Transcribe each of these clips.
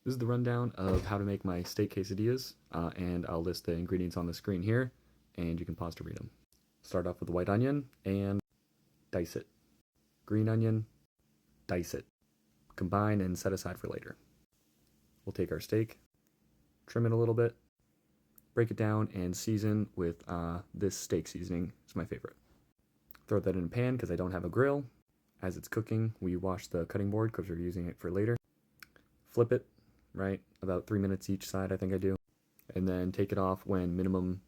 This is the rundown of how to make my steak quesadillas, and I'll list the ingredients on the screen here, and you can pause to read them. Start off with the white onion and dice it. Green onion, dice it. Combine and set aside for later. We'll take our steak, trim it a little bit, break it down, and season with this steak seasoning. It's my favorite. Throw that in a pan because I don't have a grill. As it's cooking, we wash the cutting board because we're using it for later. Flip it, right? About 3 minutes each side, I think I do. And then take it off when minimum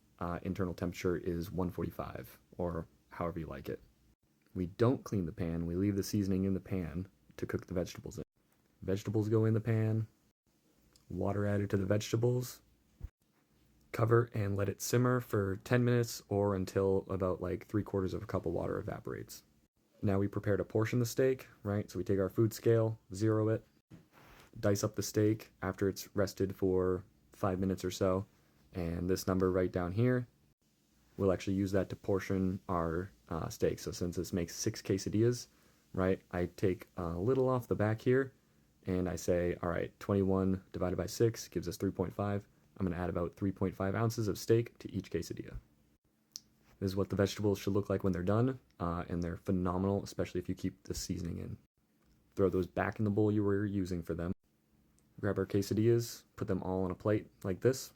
internal temperature is 145, or however you like it. We don't clean the pan. We leave the seasoning in the pan to cook the vegetables in. Vegetables go in the pan. Water added to the vegetables. Cover and let it simmer for 10 minutes or until about like 3/4 of a cup of water evaporates. Now we prepare to portion the steak, right? So we take our food scale, zero it, dice up the steak after it's rested for 5 minutes or so, and this number right down here, we'll actually use that to portion our steak. So since this makes 6 quesadillas, right, I take a little off the back here, and I say, all right, 21 divided by 6 gives us 3.5. I'm going to add about 3.5 ounces of steak to each quesadilla. This is what the vegetables should look like when they're done, and they're phenomenal, especially if you keep the seasoning in. Throw those back in the bowl you were using for them. Grab our quesadillas, put them all on a plate like this.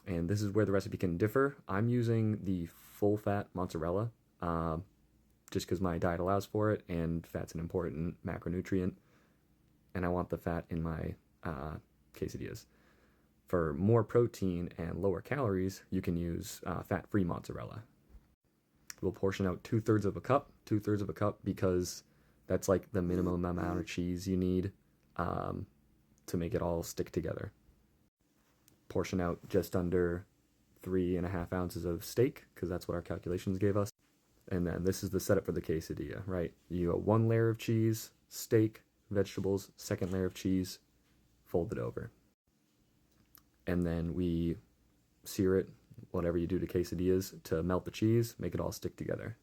And this is where the recipe can differ. I'm using the full-fat mozzarella, just because my diet allows for it, and fat's an important macronutrient, and I want the fat in my quesadillas. For more protein and lower calories, you can use fat-free mozzarella. We'll portion out 2/3 of a cup, because that's like the minimum amount of cheese you need to make it all stick together. Portion out just under 3.5 ounces of steak, because that's what our calculations gave us. And then this is the setup for the quesadilla, right? You got 1 layer of cheese, steak, vegetables, 2nd layer of cheese, fold it over. And then we sear it, whatever you do to quesadillas, to melt the cheese, make it all stick together.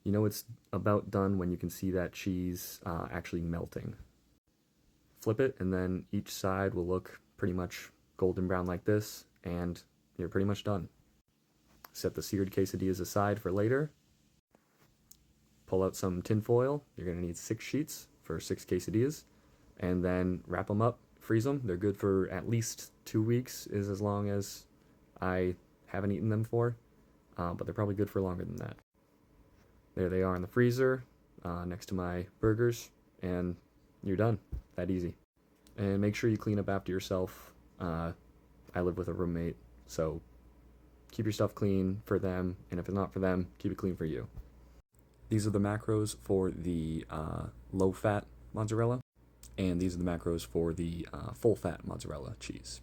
You know it's about done when you can see that cheese actually melting. Flip it, and then each side will look pretty much golden brown like this, and you're pretty much done. Set the seared quesadillas aside for later. Pull out some tin foil. You're going to need 6 sheets for 6 quesadillas, and then wrap them up, freeze them. They're good for at least 2 weeks, is as long as I haven't eaten them for, but they're probably good for longer than that. There they are in the freezer, next to my burgers, and you're done. That easy. And make sure you clean up after yourself. I live with a roommate, so keep your stuff clean for them, and if it's not for them, keep it clean for you. These are the macros for the low-fat mozzarella, and these are the macros for the full-fat mozzarella cheese.